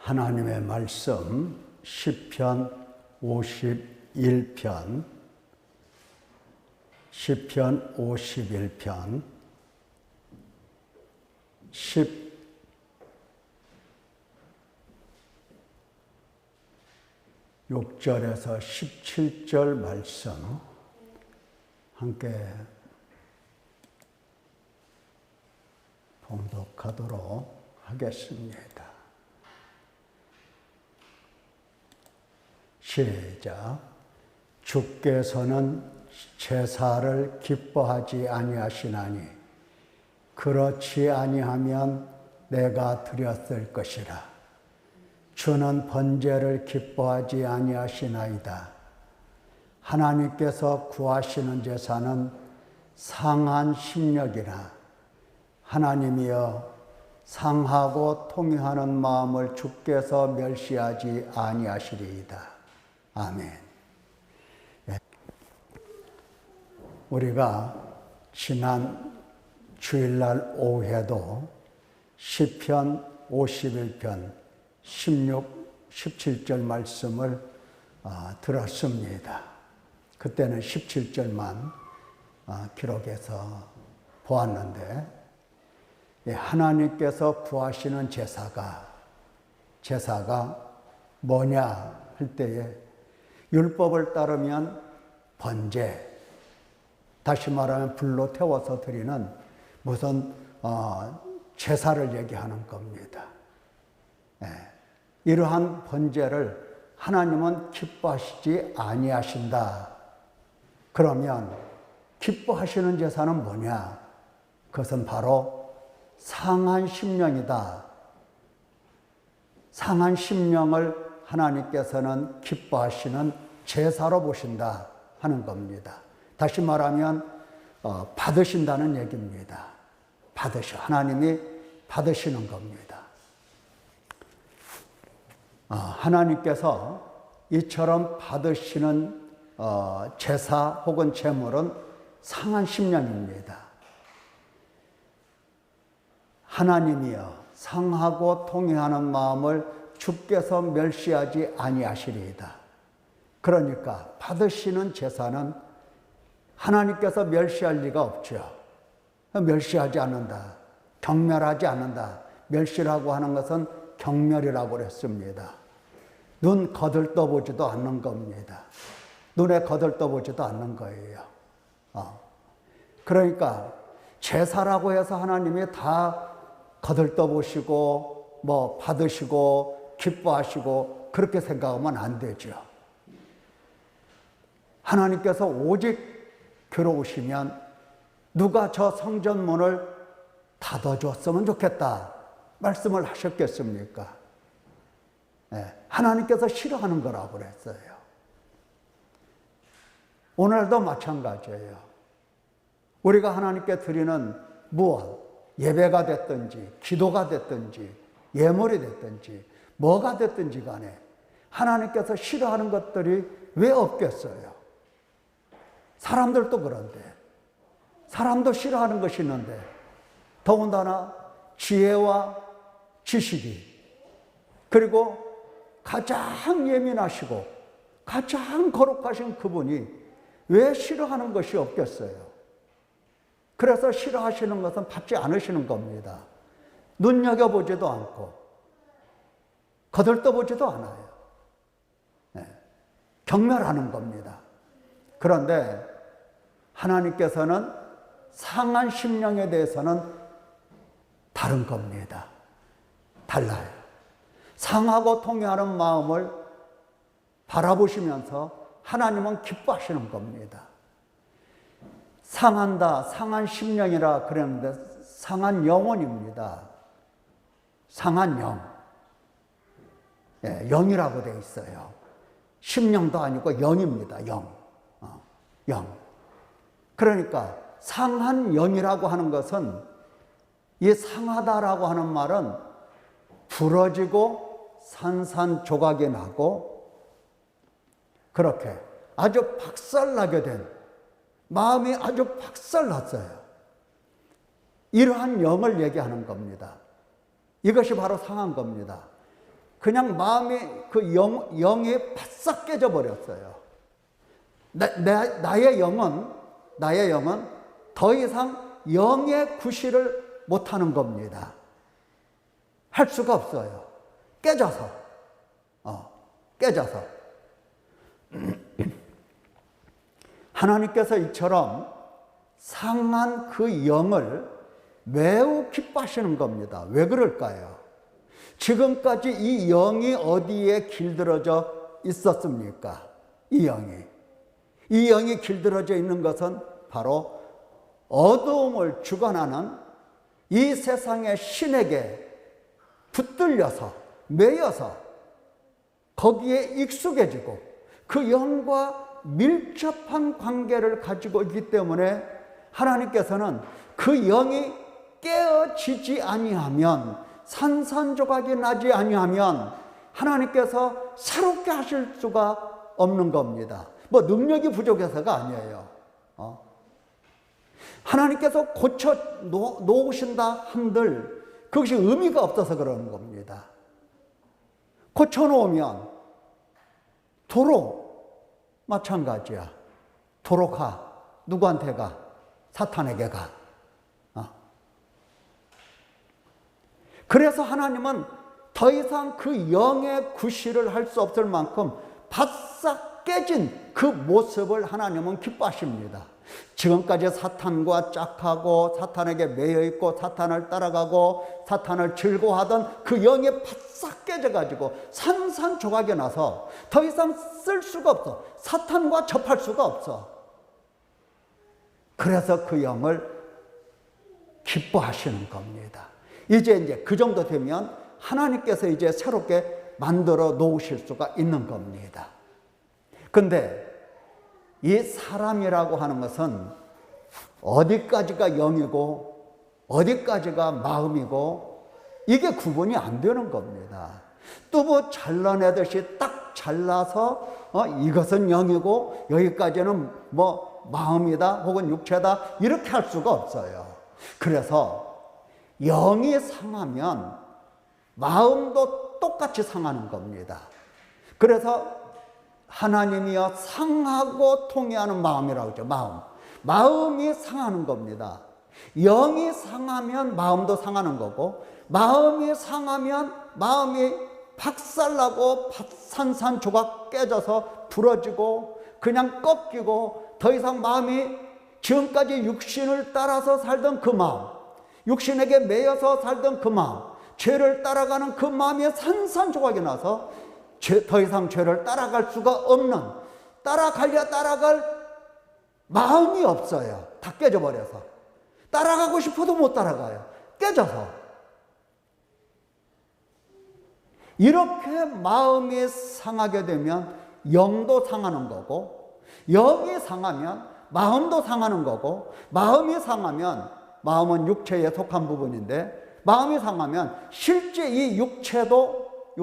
하나님의 말씀 시편 51편 시편 51편 16절에서 17절 말씀 함께 봉독하도록 하겠습니다. 시작. 주께서는 제사를 기뻐하지 아니하시나니 그렇지 아니하면 내가 드렸을 것이라. 주는 번제를 기뻐하지 아니하시나이다. 하나님께서 구하시는 제사는 상한 심령이나 하나님이여 상하고 통회하는 마음을 주께서 멸시하지 아니하시리이다. 아멘. 우리가 지난 주일날 오후에도 시편 51편 16, 17절 말씀을 들었습니다. 그때는 17절만 기록해서 보았는데 하나님께서 구하시는 제사가 뭐냐 할 때에 율법을 따르면 번제, 다시 말하면 불로 태워서 드리는 무슨 제사를 얘기하는 겁니다. 이러한 번제를 하나님은 기뻐하시지 아니하신다. 그러면 기뻐하시는 제사는 뭐냐? 그것은 바로 상한 심령이다. 상한 심령을 하나님께서는 기뻐하시는 제사로 보신다 하는 겁니다. 다시 말하면 받으신다는 얘기입니다. 하나님이 받으시는 겁니다. 하나님께서 이처럼 받으시는 제사 혹은 제물은 상한 심령입니다. 하나님이여 상하고 통회하는 마음을 주께서 멸시하지 아니하시리이다. 그러니까 받으시는 제사는 하나님께서 멸시할 리가 없죠. 멸시하지 않는다. 경멸하지 않는다. 멸시라고 하는 것은 경멸이라고 그랬습니다. 눈 거들떠보지도 않는 겁니다. 눈에 거들떠보지도 않는 거예요. 그러니까 제사라고 해서 하나님이 다 거들떠보시고 받으시고 기뻐하시고 그렇게 생각하면 안 되죠. 하나님께서 오직 괴로우시면 누가 저 성전문을 닫아줬으면 좋겠다 말씀을 하셨겠습니까? 하나님께서 싫어하는 거라고 그랬어요. 오늘도 마찬가지예요. 우리가 하나님께 드리는 무엇, 예배가 됐든지 기도가 됐든지 예물이 됐든지 뭐가 됐든지 간에 하나님께서 싫어하는 것들이 왜 없겠어요? 사람들도 그런데 사람도 싫어하는 것이 있는데 더군다나 지혜와 지식이 그리고 가장 예민하시고 가장 거룩하신 그분이 왜 싫어하는 것이 없겠어요? 그래서 싫어하시는 것은 받지 않으시는 겁니다. 눈여겨보지도 않고 거들떠보지도 않아요. 경멸하는 겁니다. 그런데 하나님께서는 상한 심령에 대해서는 다른 겁니다. 달라요. 상하고 통회하는 마음을 바라보시면서 하나님은 기뻐하시는 겁니다. 상한다, 상한 심령이라 그랬는데 상한 영혼입니다. 상한 영. 영이라고 되어 있어요. 심령도 아니고 영입니다. 영. 그러니까 상한 영이라고 하는 것은 이 상하다라고 하는 말은 부러지고 산산조각이 나고 그렇게 아주 박살나게 된 마음이 아주 박살났어요. 이러한 영을 얘기하는 겁니다. 이것이 바로 상한 겁니다. 그냥 마음이 영이 바싹 깨져 버렸어요. 나의 영은 더 이상 영의 구실을 못하는 겁니다. 할 수가 없어요. 깨져서. 하나님께서 이처럼 상한 그 영을 매우 기뻐하시는 겁니다. 왜 그럴까요? 지금까지 이 영이 어디에 길들어져 있었습니까? 이 영이 길들어져 있는 것은 바로 어두움을 주관하는 이 세상의 신에게 붙들려서 매여서 거기에 익숙해지고 그 영과 밀접한 관계를 가지고 있기 때문에 하나님께서는 그 영이 깨어지지 아니하면, 산산조각이 나지 아니하면 하나님께서 새롭게 하실 수가 없는 겁니다. 뭐 능력이 부족해서가 아니에요. 하나님께서 고쳐 놓으신다 한들 그것이 의미가 없어서 그러는 겁니다. 고쳐 놓으면 도로 마찬가지야. 도로 가. 누구한테 가? 사탄에게 가. 그래서 하나님은 더 이상 그 영의 구실을 할 수 없을 만큼 바싹 깨진 그 모습을 하나님은 기뻐하십니다. 지금까지 사탄과 짝하고 사탄에게 매여있고 사탄을 따라가고 사탄을 즐거워하던 그 영이 바싹 깨져가지고 산산조각이 나서 더 이상 쓸 수가 없어. 사탄과 접할 수가 없어. 그래서 그 영을 기뻐하시는 겁니다. 이제 그 정도 되면 하나님께서 이제 새롭게 만들어 놓으실 수가 있는 겁니다. 근데 이 사람이라고 하는 것은 어디까지가 영이고 어디까지가 마음이고 이게 구분이 안 되는 겁니다. 뚜부 잘라내듯이 딱 잘라서 이것은 영이고 여기까지는 뭐 마음이다 혹은 육체다 이렇게 할 수가 없어요. 그래서 영이 상하면 마음도 똑같이 상하는 겁니다. 그래서 하나님이여 상하고 통회하는 마음이라고 하죠. 마음이 상하는 겁니다. 영이 상하면 마음도 상하는 거고, 마음이 상하면 마음이 박살나고 산산조각 깨져서 부러지고 그냥 꺾이고 더 이상 마음이 지금까지 육신을 따라서 살던 그 마음, 육신에게 매여서 살던 그 마음, 죄를 따라가는 그 마음이 산산조각이 나서 더 이상 죄를 따라갈 수가 없는, 따라가려 따라갈 마음이 없어요. 다 깨져버려서. 따라가고 싶어도 못 따라가요. 깨져서. 이렇게 마음이 상하게 되면 영도 상하는 거고, 영이 상하면 마음도 상하는 거고, 마음이 상하면, 마음은 육체에 속한 부분인데 마음이 상하면 실제 이 육체도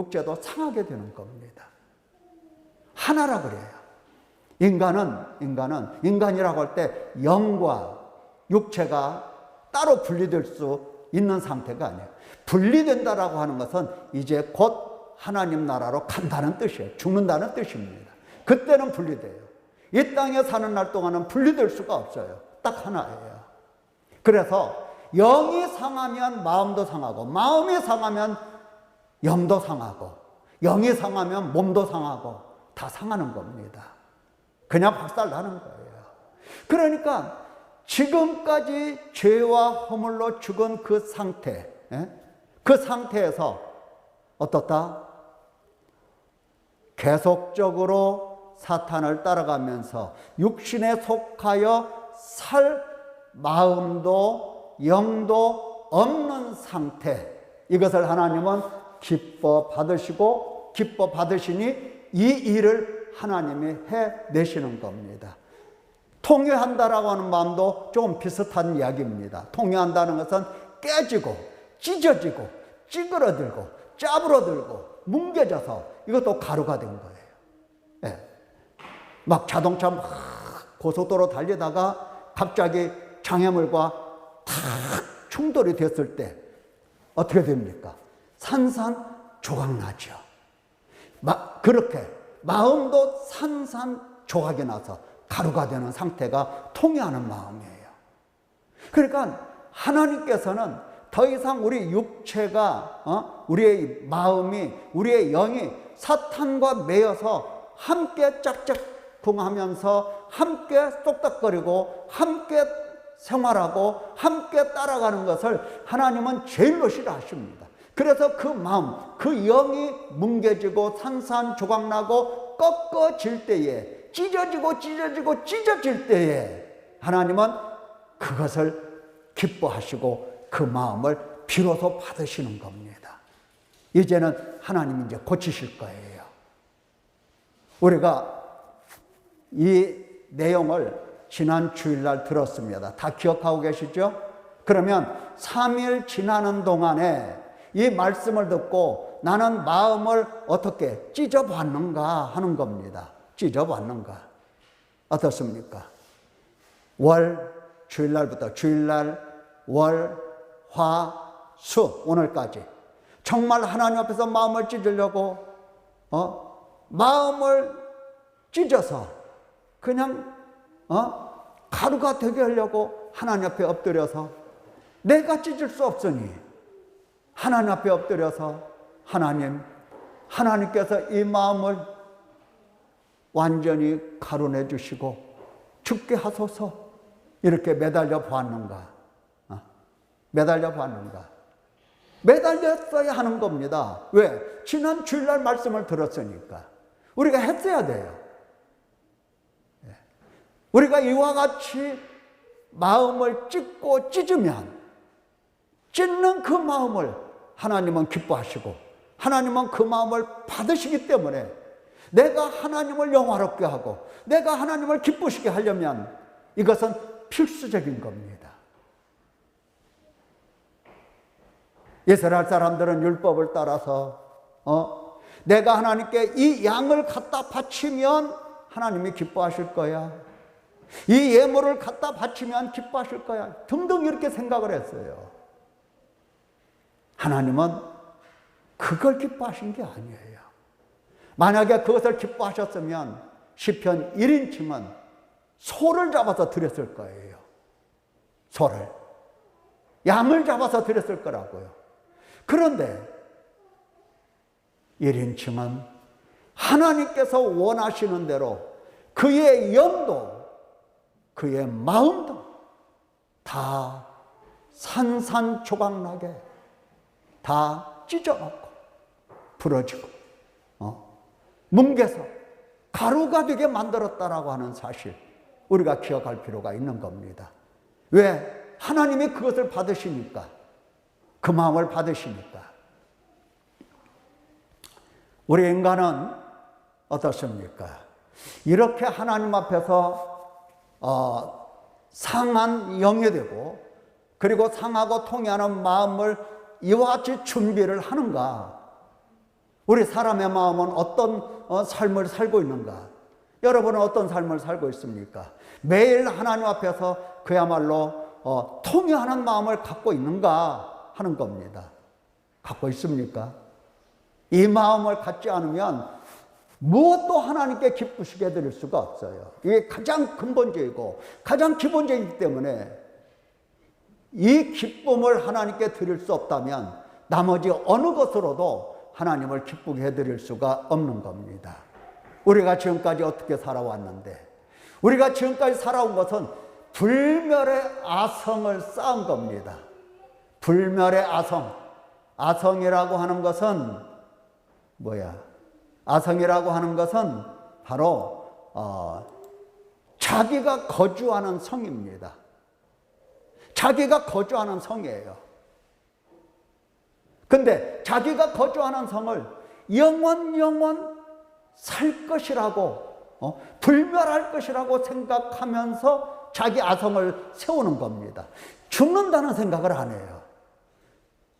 상하게 되는 겁니다. 하나라 그래요. 인간이라고 할 때 영과 육체가 따로 분리될 수 있는 상태가 아니에요. 분리된다라고 하는 것은 이제 곧 하나님 나라로 간다는 뜻이에요. 죽는다는 뜻입니다. 그때는 분리돼요. 이 땅에 사는 날 동안은 분리될 수가 없어요. 딱 하나예요. 그래서 영이 상하면 마음도 상하고, 마음이 상하면 영도 상하고, 영이 상하면 몸도 상하고 다 상하는 겁니다. 그냥 박살나는 거예요. 그러니까 지금까지 죄와 허물로 죽은 그 상태, 그 상태에서 어떻다? 계속적으로 사탄을 따라가면서 육신에 속하여 살 마음도 영도 없는 상태, 이것을 하나님은 기뻐 받으시니 이 일을 하나님이 해내시는 겁니다. 통회한다라고 하는 마음도 좀 비슷한 이야기입니다. 통회한다는 것은 깨지고 찢어지고 찌그러들고 짜부러들고 뭉개져서 이것도 가루가 된 거예요. 네. 막 자동차 막 고속도로 달리다가 갑자기 장애물과 탁 충돌이 됐을 때 어떻게 됩니까? 산산조각 나죠. 그렇게 마음도 산산조각이 나서 가루가 되는 상태가 통해하는 마음이에요. 그러니까 하나님께서는 더 이상 우리 육체가 우리의 마음이, 우리의 영이 사탄과 매여서 함께 짝짝꿍하면서 함께 쏙닥거리고 함께 생활하고 함께 따라가는 것을 하나님은 제일로 싫어하십니다. 그래서 그 마음, 그 영이 뭉개지고 산산조각나고 꺾어질 때에, 찢어질 때에 하나님은 그것을 기뻐하시고 그 마음을 비로소 받으시는 겁니다. 이제는 하나님이 이제 고치실 거예요. 우리가 이 내용을 지난 주일날 들었습니다. 다 기억하고 계시죠? 그러면 3일 지나는 동안에 이 말씀을 듣고 나는 마음을 어떻게 찢어봤는가 하는 겁니다. 찢어봤는가. 어떻습니까? 주일날부터 주일날, 월, 화, 수 오늘까지 정말 하나님 앞에서 마음을 찢으려고 마음을 찢어서 그냥 가루가 되게 하려고 하나님 앞에 엎드려서 내가 찢을 수 없으니 하나님 앞에 엎드려서 하나님께서 이 마음을 완전히 가루내 주시고 죽게 하소서 이렇게 매달려 보았는가? 매달려 보았는가? 매달렸어야 하는 겁니다. 왜? 지난 주일날 말씀을 들었으니까. 우리가 했어야 돼요. 우리가 이와 같이 마음을 찢고 찢으면 찢는 그 마음을 하나님은 기뻐하시고 하나님은 그 마음을 받으시기 때문에 내가 하나님을 영화롭게 하고 내가 하나님을 기쁘시게 하려면 이것은 필수적인 겁니다. 이스라엘 사람들은 율법을 따라서 내가 하나님께 이 양을 갖다 바치면 하나님이 기뻐하실 거야. 이 예물을 갖다 바치면 기뻐하실 거야. 등등 이렇게 생각을 했어요. 하나님은 그걸 기뻐하신 게 아니에요. 만약에 그것을 기뻐하셨으면 시편 1인칭은 소를 잡아서 드렸을 거예요. 소를. 양을 잡아서 드렸을 거라고요. 그런데 1인칭은 하나님께서 원하시는 대로 그의 영도 그의 마음도 다 산산조각나게 다 찢어먹고 부러지고 뭉개서 가루가 되게 만들었다라고 하는 사실 우리가 기억할 필요가 있는 겁니다. 왜? 하나님이 그것을 받으시니까, 그 마음을 받으시니까. 우리 인간은 어떻습니까? 이렇게 하나님 앞에서 상한 영이 되고 그리고 상하고 통해하는 마음을 이와 같이 준비를 하는가? 우리 사람의 마음은 어떤 삶을 살고 있는가? 여러분은 어떤 삶을 살고 있습니까? 매일 하나님 앞에서 그야말로 통해하는 마음을 갖고 있는가 하는 겁니다. 갖고 있습니까? 이 마음을 갖지 않으면 무엇도 하나님께 기쁘시게 해드릴 수가 없어요. 이게 가장 근본적이고 가장 기본적이기 때문에 이 기쁨을 하나님께 드릴 수 없다면 나머지 어느 것으로도 하나님을 기쁘게 해드릴 수가 없는 겁니다. 우리가 지금까지 어떻게 살아왔는데, 우리가 지금까지 살아온 것은 불멸의 아성을 쌓은 겁니다. 불멸의 아성. 아성이라고 하는 것은 뭐야? 아성이라고 하는 것은 바로 자기가 거주하는 성입니다. 자기가 거주하는 성이에요. 근데 자기가 거주하는 성을 영원 살 것이라고 불멸할 것이라고 생각하면서 자기 아성을 세우는 겁니다. 죽는다는 생각을 안 해요.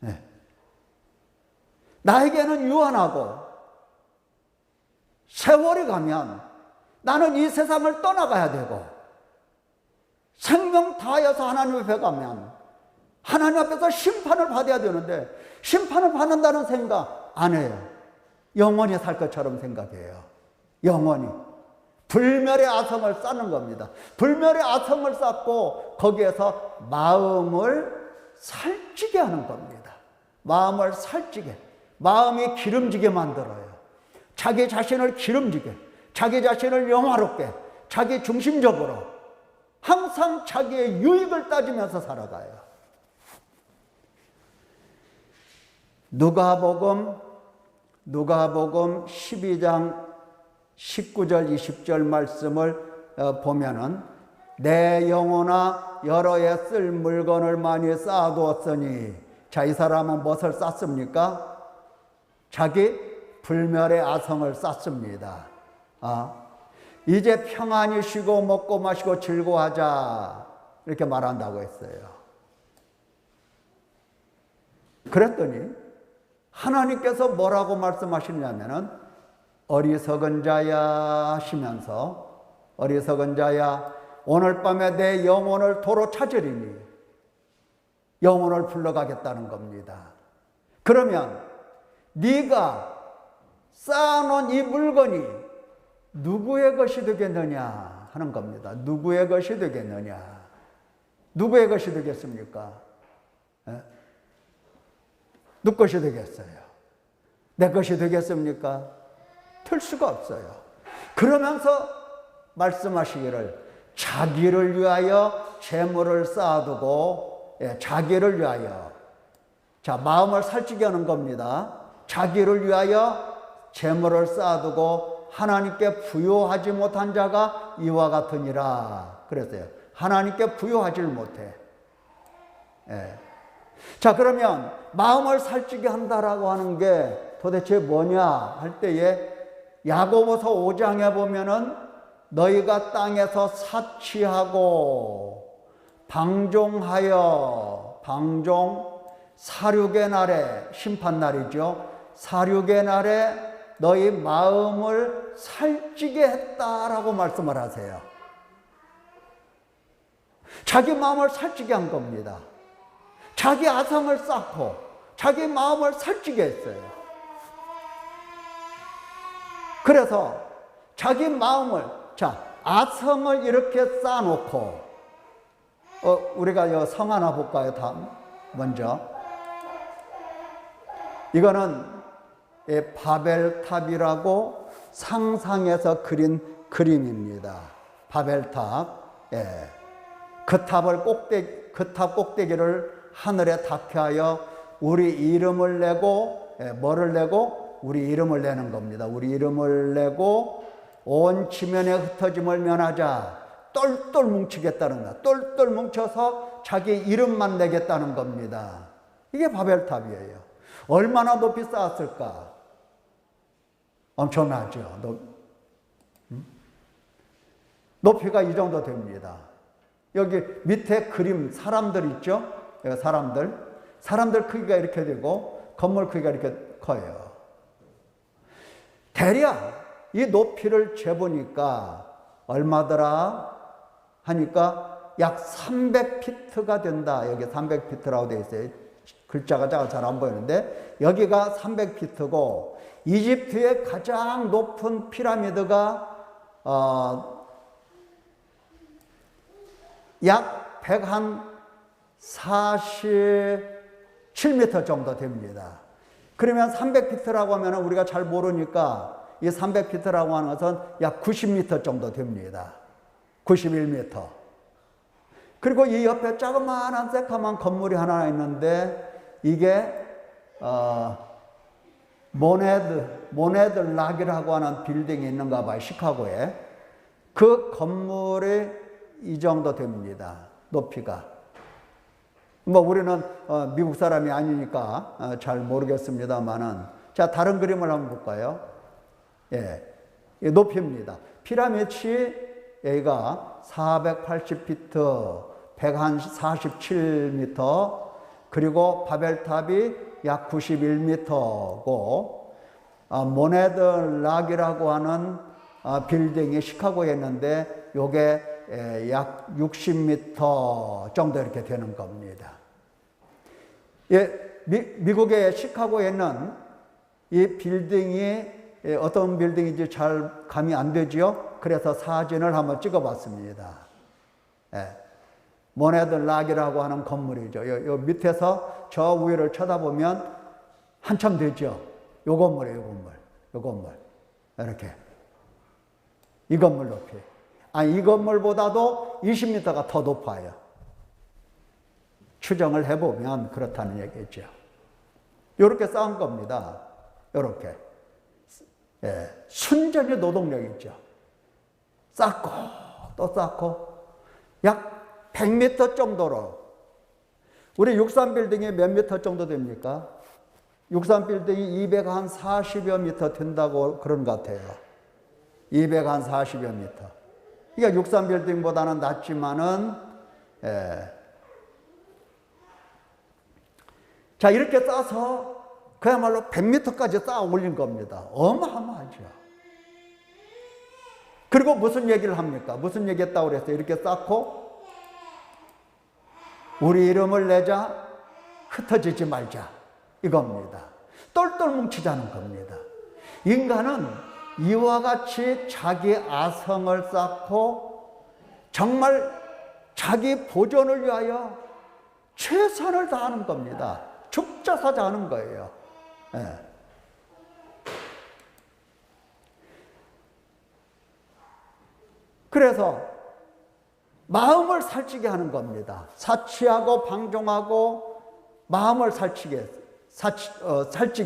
네. 나에게는 유한하고 세월이 가면 나는 이 세상을 떠나가야 되고 생명 다하여서 하나님 앞에 가면 하나님 앞에서 심판을 받아야 되는데 심판을 받는다는 생각 안 해요. 영원히 살 것처럼 생각해요. 영원히. 불멸의 아성을 쌓는 겁니다. 불멸의 아성을 쌓고 거기에서 마음을 살찌게 하는 겁니다. 마음을 살찌게. 마음이 기름지게 만들어요. 자기 자신을 기름지게, 자기 자신을 영화롭게, 자기 중심적으로 항상 자기의 유익을 따지면서 살아가요. 누가복음 12장 19절 20절 말씀을 보면은 내 영혼아 여러 해 쓸 물건을 많이 쌓아두었으니, 자, 이 사람은 무엇을 쌓습니까? 자기 불멸의 아성을 쌓습니다. 이제 평안히 쉬고 먹고 마시고 즐거워하자, 이렇게 말한다고 했어요. 그랬더니 하나님께서 뭐라고 말씀하시냐면은 어리석은 자야 하시면서, 어리석은 자야 오늘 밤에 내 영혼을 도로 찾으리니, 영혼을 불러가겠다는 겁니다. 그러면 네가 쌓아놓은 이 물건이 누구의 것이 되겠느냐 하는 겁니다. 누구의 것이 되겠느냐? 누구의 것이 되겠습니까? 누구 것이 되겠어요? 내 것이 되겠습니까? 될 수가 없어요. 그러면서 말씀하시기를 자기를 위하여 재물을 쌓아두고, 자기를 위하여, 자, 마음을 살찌게 하는 겁니다. 자기를 위하여 재물을 쌓아두고 하나님께 부요하지 못한 자가 이와 같으니라 그랬어요. 하나님께 부요하지를 못해. 자, 그러면 마음을 살찌게 한다라고 하는 게 도대체 뭐냐 할 때에 야고보서 5장에 보면은 너희가 땅에서 사치하고 방종하여, 방종, 사륙의 날에, 심판날이죠. 사륙의 날에 너희 마음을 살찌게 했다라고 말씀을 하세요. 자기 마음을 살찌게 한 겁니다. 자기 아성을 쌓고 자기 마음을 살찌게 했어요. 그래서 자기 마음을, 자, 아성을 이렇게 쌓아놓고, 우리가 성 하나 볼까요? 다음 먼저 이거는 바벨탑이라고 상상해서 그린 그림입니다. 바벨탑. 그 탑 꼭대기를 하늘에 닿게하여 우리 이름을 내고, 뭐를 내고? 우리 이름을 내는 겁니다. 우리 이름을 내고 온 지면에 흩어짐을 면하자. 똘똘 뭉치겠다는 거야. 똘똘 뭉쳐서 자기 이름만 내겠다는 겁니다. 이게 바벨탑이에요. 얼마나 높이 쌓았을까? 엄청나죠. 높이가 이 정도 됩니다. 여기 밑에 그림 사람들 있죠? 사람들 크기가 이렇게 되고 건물 크기가 이렇게 커요. 대략 이 높이를 재보니까 얼마더라 하니까 약 300피트가 된다. 여기 300피트라고 되어 있어요. 글자가 잘 안 보이는데 여기가 300피트고 이집트의 가장 높은 피라미드가 약 147m 정도 됩니다. 그러면 300피트라고 하면 우리가 잘 모르니까 이 300피트라고 하는 것은 약 90m 정도 됩니다. 91m. 그리고 이 옆에 자그마한 새까만 건물이 하나 있는데 이게 모네드 락이라고 하는 빌딩이 있는가 봐요. 시카고에. 그 건물이 이 정도 됩니다. 높이가. 뭐 우리는 미국 사람이 아니니까 잘 모르겠습니다만은, 자, 다른 그림을 한번 볼까요? 높이입니다. 피라미드이 여기가 480피트, 147m, 그리고 바벨탑이 약 91m고, 모네드 락이라고 하는 빌딩이 시카고에 있는데 요게 약 60m 정도 이렇게 되는 겁니다. 미국의 시카고에 있는 이 빌딩이 어떤 빌딩인지 잘 감이 안 되지요? 그래서 사진을 한번 찍어봤습니다. 모네드 락이라고 하는 건물이죠. 요 밑에서 저 위를 쳐다보면 한참 되죠. 요 건물이에요, 요 건물. 이렇게. 이 건물 높이. 이 건물보다도 20m가 더 높아요. 추정을 해보면 그렇다는 얘기죠. 요렇게 쌓은 겁니다. 요렇게. 순전히 노동력이죠. 쌓고, 또 쌓고, 약 100m 정도로. 우리 63빌딩이 몇 미터 정도 됩니까? 63빌딩이 240여 미터 된다고 그런 것 같아요. 240여 미터. 그러니까 63빌딩보다는 낮지만은, 자, 이렇게 쌓아서 그야말로 100m까지 쌓아 올린 겁니다. 어마어마하죠. 그리고 무슨 얘기를 합니까? 무슨 얘기 했다고 그랬어요? 이렇게 쌓고, 우리 이름을 내자, 흩어지지 말자. 이겁니다. 똘똘 뭉치자는 겁니다. 인간은 이와 같이 자기 아성을 쌓고 정말 자기 보존을 위하여 최선을 다하는 겁니다. 죽자사자하는 거예요. 그래서 마음을 살찌게 하는 겁니다. 사치하고 방종하고 마음을 살찌게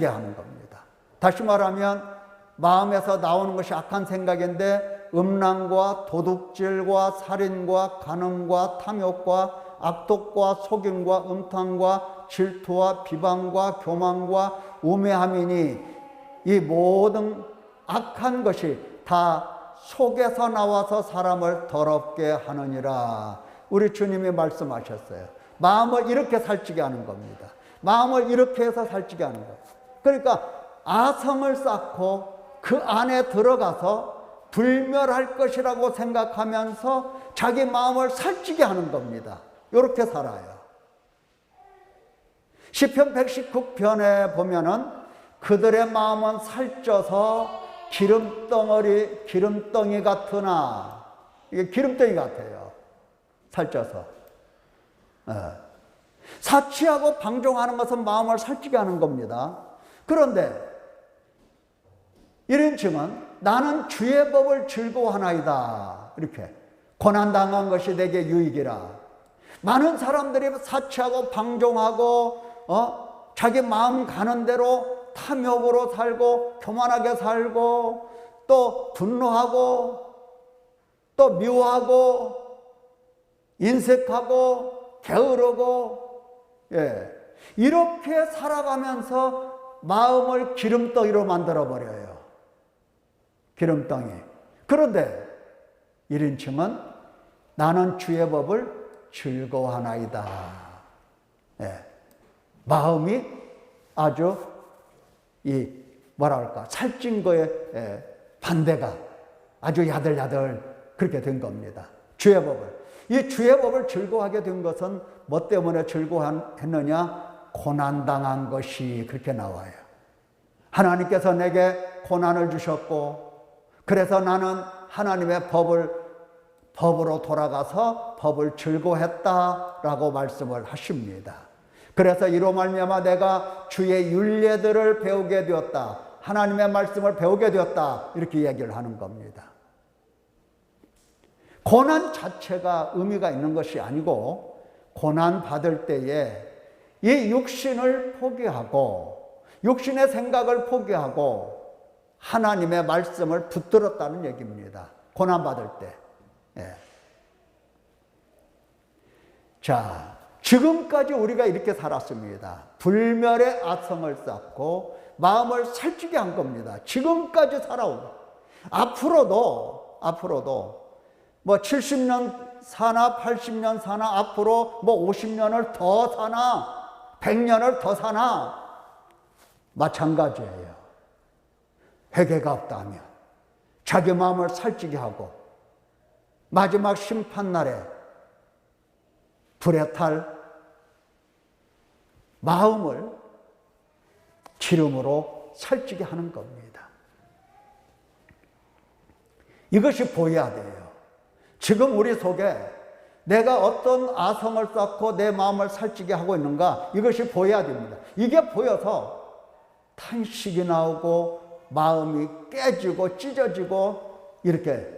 하는 겁니다. 다시 말하면 마음에서 나오는 것이 악한 생각인데 음란과 도둑질과 살인과 간음과 탐욕과 악독과 속임과 음탕과 질투와 비방과 교만과 우매함이니 이 모든 악한 것이 다 속에서 나와서 사람을 더럽게 하느니라. 우리 주님이 말씀하셨어요. 마음을 이렇게 살찌게 하는 겁니다. 마음을 이렇게 해서 살찌게 하는 거예요. 그러니까 아성을 쌓고 그 안에 들어가서 불멸할 것이라고 생각하면서 자기 마음을 살찌게 하는 겁니다. 이렇게 살아요. 시편 119편에 보면은 그들의 마음은 살쪄서 기름덩이 같으나, 이게 기름덩이 같아요. 살쪄서. 사치하고 방종하는 것은 마음을 살찌게 하는 겁니다. 그런데 이른칭은 나는 주의 법을 즐거워하나이다. 이렇게 고난당한 것이 내게 유익이라. 많은 사람들이 사치하고 방종하고 자기 마음 가는 대로 탐욕으로 살고 교만하게 살고 또 분노하고 또 미워하고 인색하고 게으르고 이렇게 살아가면서 마음을 기름덩이로 만들어버려요. 기름덩이. 그런데 1인칭은 나는 주의 법을 즐거워하나이다. 마음이 아주 살찐 거에 반대가 아주 야들야들 그렇게 된 겁니다. 주의 법을. 이 주의 법을 즐거워하게 된 것은 뭐 때문에 즐거워했느냐? 고난당한 것이 그렇게 나와요. 하나님께서 내게 고난을 주셨고, 그래서 나는 하나님의 법으로 돌아가서 법을 즐거워했다라고 말씀을 하십니다. 그래서 이로 말미암아 내가 주의 율례들을 배우게 되었다. 하나님의 말씀을 배우게 되었다. 이렇게 이야기를 하는 겁니다. 고난 자체가 의미가 있는 것이 아니고 고난 받을 때에 이 육신을 포기하고 육신의 생각을 포기하고 하나님의 말씀을 붙들었다는 얘기입니다. 고난 받을 때. 자, 지금까지 우리가 이렇게 살았습니다. 불멸의 아성을 쌓고 마음을 살찌게 한 겁니다. 지금까지 살아오고 앞으로도 뭐 70년 사나 80년 사나 앞으로 뭐 50년을 더 사나 100년을 더 사나 마찬가지예요. 회개가 없다면 자기 마음을 살찌게 하고 마지막 심판날에 불에 탈 마음을 기름으로 살찌게 하는 겁니다. 이것이 보여야 돼요. 지금 우리 속에 내가 어떤 아성을 쌓고 내 마음을 살찌게 하고 있는가, 이것이 보여야 됩니다. 이게 보여서 탄식이 나오고 마음이 깨지고 찢어지고 이렇게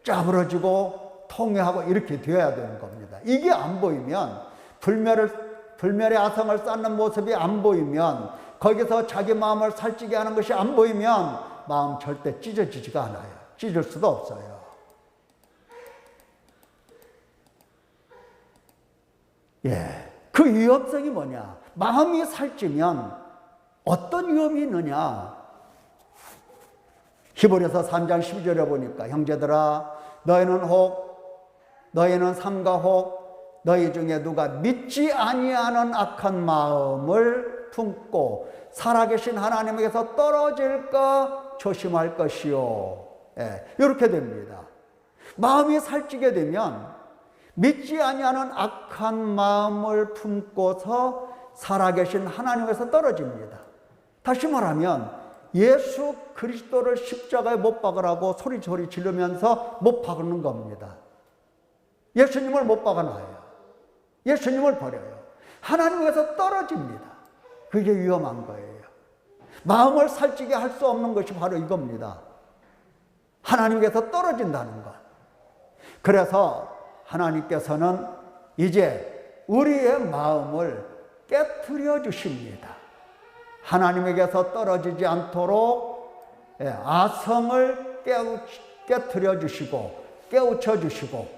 짜부러지고 통회하고 이렇게 되어야 되는 겁니다. 이게 안 보이면, 불멸의 아성을 쌓는 모습이 안 보이면, 거기서 자기 마음을 살찌게 하는 것이 안 보이면 마음 절대 찢어지지가 않아요. 찢을 수도 없어요. 예, 그 위험성이 뭐냐? 마음이 살찌면 어떤 위험이 있느냐? 히브리서 3장 12절에 보니까 형제들아 너희는 삼가 혹 너희 중에 누가 믿지 아니하는 악한 마음을 품고 살아계신 하나님에게서 떨어질까 조심할 것이요. 예, 이렇게 됩니다. 마음이 살찌게 되면 믿지 아니하는 악한 마음을 품고서 살아계신 하나님에서 떨어집니다. 다시 말하면 예수 그리스도를 십자가에 못 박으라고 소리 지르면서 못 박는 겁니다. 예수님을 못 박아놔요. 예수님을 버려요. 하나님에서 떨어집니다. 그게 위험한 거예요. 마음을 살찌게 할 수 없는 것이 바로 이겁니다. 하나님께서 떨어진다는 것. 그래서 하나님께서는 이제 우리의 마음을 깨트려 주십니다. 하나님에게서 떨어지지 않도록 아성을 깨트려 주시고 깨우쳐 주시고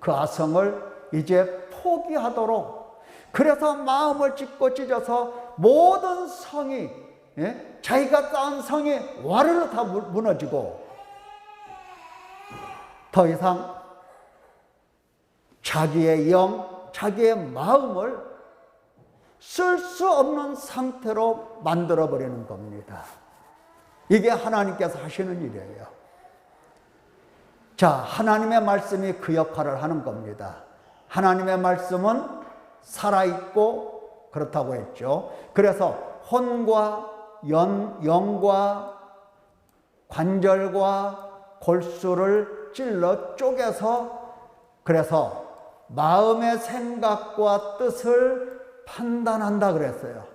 그 아성을 이제 포기하도록, 그래서 마음을 찢고 찢어서 모든 성이, 자기가 쌓은 성이 와르르 다 무너지고 더 이상 자기의 영, 자기의 마음을 쓸 수 없는 상태로 만들어버리는 겁니다. 이게 하나님께서 하시는 일이에요. 자, 하나님의 말씀이 그 역할을 하는 겁니다. 하나님의 말씀은 살아있고 그렇다고 했죠. 그래서 혼과 영과 관절과 골수를 찔러 쪼개서, 그래서 마음의 생각과 뜻을 판단한다 그랬어요.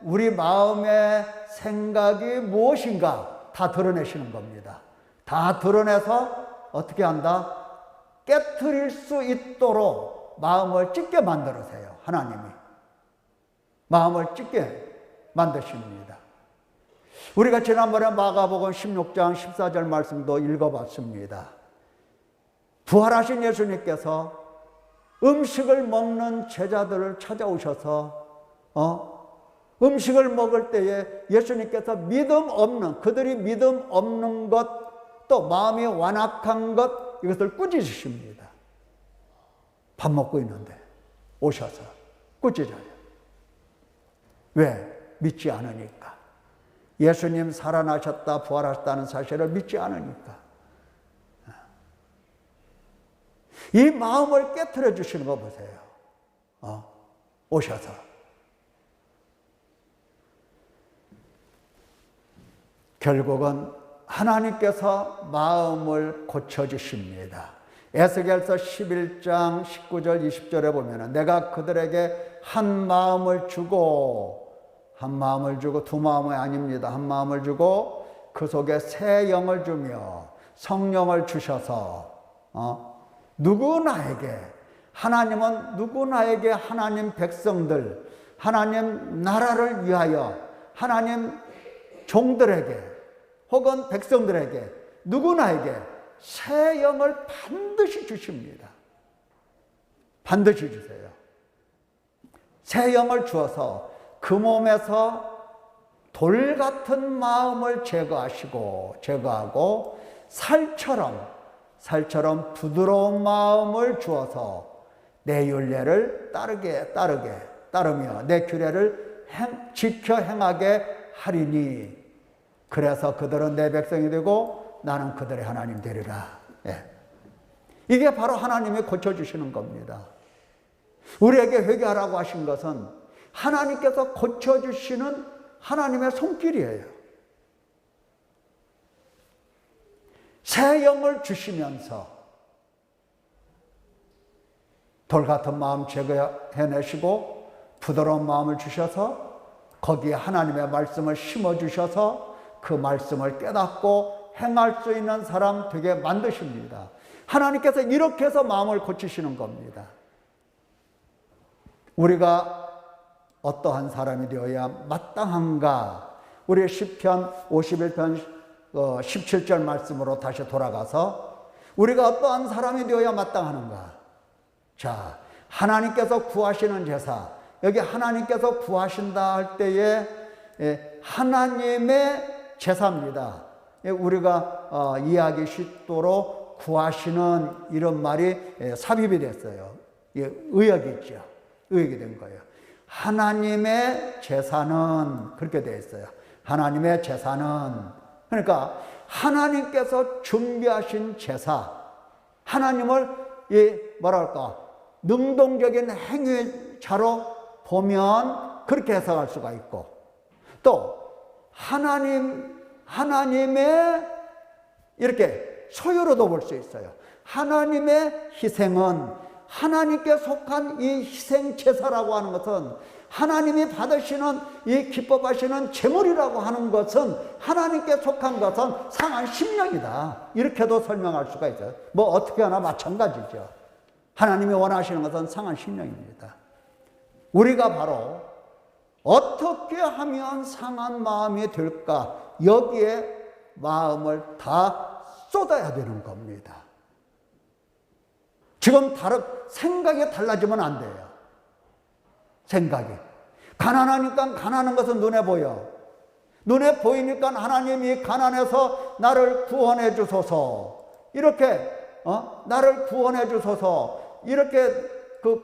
우리 마음의 생각이 무엇인가 다 드러내시는 겁니다. 다 드러내서 어떻게 한다? 깨트릴 수 있도록 마음을 찢게 만들으세요. 하나님이 마음을 찢게 만드십니다. 우리가 지난번에 마가복음 16장 14절 말씀도 읽어봤습니다. 부활하신 예수님께서 음식을 먹는 제자들을 찾아오셔서 음식을 먹을 때에 예수님께서 그들이 믿음 없는 것, 또 마음이 완악한 것, 이것을 꾸짖으십니다. 밥 먹고 있는데 오셔서 꾸짖어요. 왜? 믿지 않으니까. 예수님 살아나셨다, 부활하셨다는 사실을 믿지 않으니까. 이 마음을 깨트려 주시는 거 보세요. 오셔서. 결국은 하나님께서 마음을 고쳐주십니다. 에스겔서 11장 19절 20절에 보면 내가 그들에게 한 마음을 주고 두 마음이 아닙니다. 한 마음을 주고 그 속에 새 영을 주며 성령을 주셔서 하나님은 누구나에게 하나님 백성들, 하나님 나라를 위하여 하나님 종들에게 혹은 백성들에게 누구나에게 새 영을 반드시 주십니다. 반드시 주세요. 새 영을 주어서 그 몸에서 돌 같은 마음을 제거하고 살처럼 부드러운 마음을 주어서 내 율례를 따르며 내 규례를 지켜 행하게 하리니 그래서 그들은 내 백성이 되고 나는 그들의 하나님 되리라. 이게 바로 하나님이 고쳐주시는 겁니다. 우리에게 회개하라고 하신 것은 하나님께서 고쳐주시는 하나님의 손길이에요. 새 영을 주시면서 돌 같은 마음 제거해내시고 부드러운 마음을 주셔서 거기에 하나님의 말씀을 심어주셔서 그 말씀을 깨닫고 행할 수 있는 사람 되게 만드십니다. 하나님께서 이렇게 해서 마음을 고치시는 겁니다. 우리가 어떠한 사람이 되어야 마땅한가? 우리 시편 51편 17절 말씀으로 다시 돌아가서 우리가 어떠한 사람이 되어야 마땅하는가? 자, 하나님께서 구하시는 제사, 여기 하나님께서 구하신다 할 때에 하나님의 제사입니다. 우리가 이해하기 쉽도록 구하시는 이런 말이 삽입이 됐어요. 의역이 있죠. 의역이 된 거예요. 하나님의 제사는 그렇게 되어 있어요. 하나님의 제사는, 그러니까 하나님께서 준비하신 제사, 하나님을 뭐랄까 능동적인 행위자로 보면 그렇게 해석할 수가 있고, 또 하나님의 이렇게 소유로도 볼 수 있어요. 하나님의 희생은, 하나님께 속한 이 희생 제사라고 하는 것은, 하나님이 받으시는 이 기뻐하시는 제물이라고 하는 것은, 하나님께 속한 것은 상한 심령이다, 이렇게도 설명할 수가 있어요. 뭐 어떻게 하나 마찬가지죠. 하나님이 원하시는 것은 상한 심령입니다. 우리가 바로 어떻게 하면 상한 마음이 될까, 여기에 마음을 다 쏟아야 되는 겁니다. 지금 생각이 달라지면 안 돼요. 생각이. 가난하니까 가난한 것은 눈에 보여. 눈에 보이니까 하나님이 가난해서 나를 구원해 주소서, 이렇게 나를 구원해 주소서, 이렇게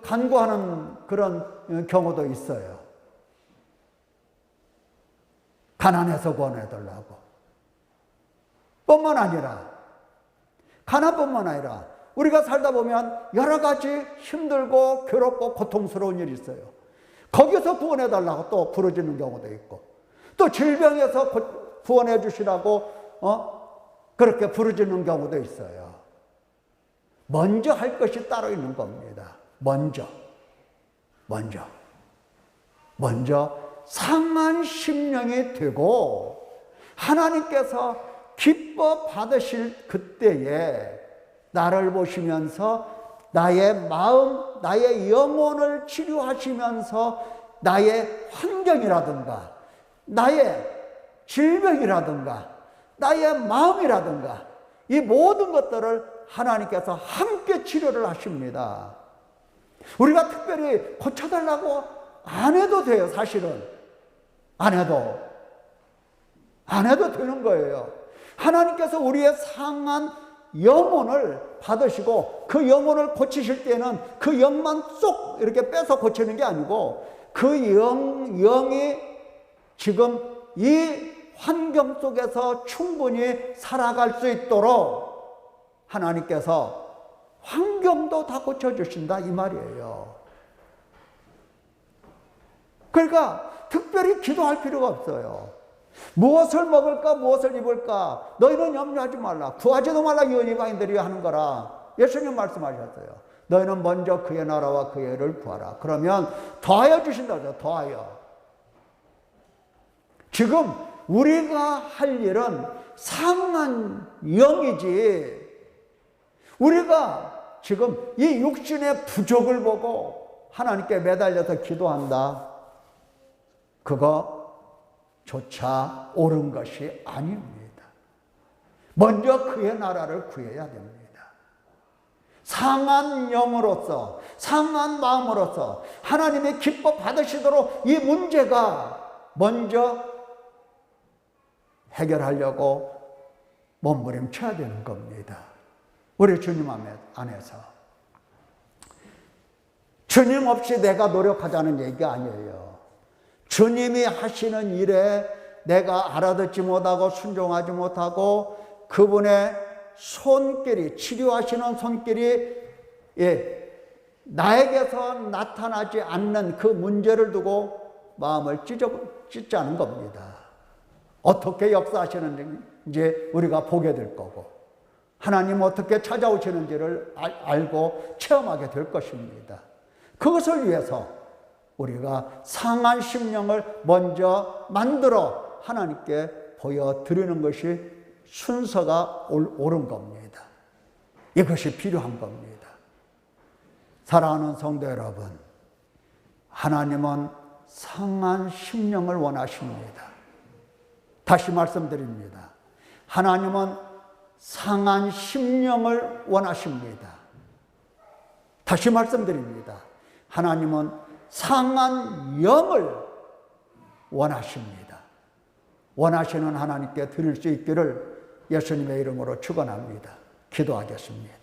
간구하는 그런 경우도 있어요. 가난해서 구원해 달라고. 뿐만 아니라, 가난뿐만 아니라 우리가 살다 보면 여러 가지 힘들고 괴롭고 고통스러운 일이 있어요. 거기서 구원해 달라고 또 부르짖는 경우도 있고, 또 질병에서 구원해 주시라고 그렇게 부르짖는 경우도 있어요. 먼저 할 것이 따로 있는 겁니다. 먼저 상한 심령이 되고 하나님께서 기뻐 받으실 그때에 나를 보시면서 나의 마음, 나의 영혼을 치료하시면서 나의 환경이라든가 나의 질병이라든가 나의 마음이라든가 이 모든 것들을 하나님께서 함께 치료를 하십니다. 우리가 특별히 고쳐달라고 안 해도 돼요. 사실은 안 해도 되는 거예요. 하나님께서 우리의 상한 영혼을 받으시고 그 영혼을 고치실 때는 그 영만 쏙 이렇게 빼서 고치는 게 아니고 그 영이 지금 이 환경 속에서 충분히 살아갈 수 있도록 하나님께서 환경도 다 고쳐주신다 이 말이에요. 그러니까 특별히 기도할 필요가 없어요. 무엇을 먹을까 무엇을 입을까 너희는 염려하지 말라. 구하지도 말라. 이방인들이 하는 거라 예수님 말씀하셨어요. 너희는 먼저 그의 나라와 그의 의를 구하라. 그러면 더하여 주신다죠. 더하여. 지금 우리가 할 일은 상한 영이지, 우리가 지금 이 육신의 부족을 보고 하나님께 매달려서 기도한다, 그거조차 옳은 것이 아닙니다. 먼저 그의 나라를 구해야 됩니다. 상한 영으로서, 상한 마음으로서 하나님의 기뻐 받으시도록 이 문제가 먼저 해결하려고 몸부림쳐야 되는 겁니다. 우리 주님 안에서. 주님 없이 내가 노력하자는 얘기가 아니에요. 주님이 하시는 일에 내가 알아듣지 못하고 순종하지 못하고 그분의 손길이, 치료하시는 손길이 나에게서 나타나지 않는 그 문제를 두고 마음을 찢자는 겁니다. 어떻게 역사하시는지 우리가 보게 될 거고, 하나님 어떻게 찾아오시는지를 알고 체험하게 될 것입니다. 그것을 위해서 우리가 상한 심령을 먼저 만들어 하나님께 보여드리는 것이 순서가 옳은 겁니다. 이것이 필요한 겁니다. 사랑하는 성도 여러분, 하나님은 상한 심령을 원하십니다. 다시 말씀드립니다. 하나님은 상한 심령을 원하십니다. 다시 말씀드립니다. 하나님은 상한 영을 원하십니다. 원하시는 하나님께 드릴 수 있기를 예수님의 이름으로 축원합니다. 기도하겠습니다.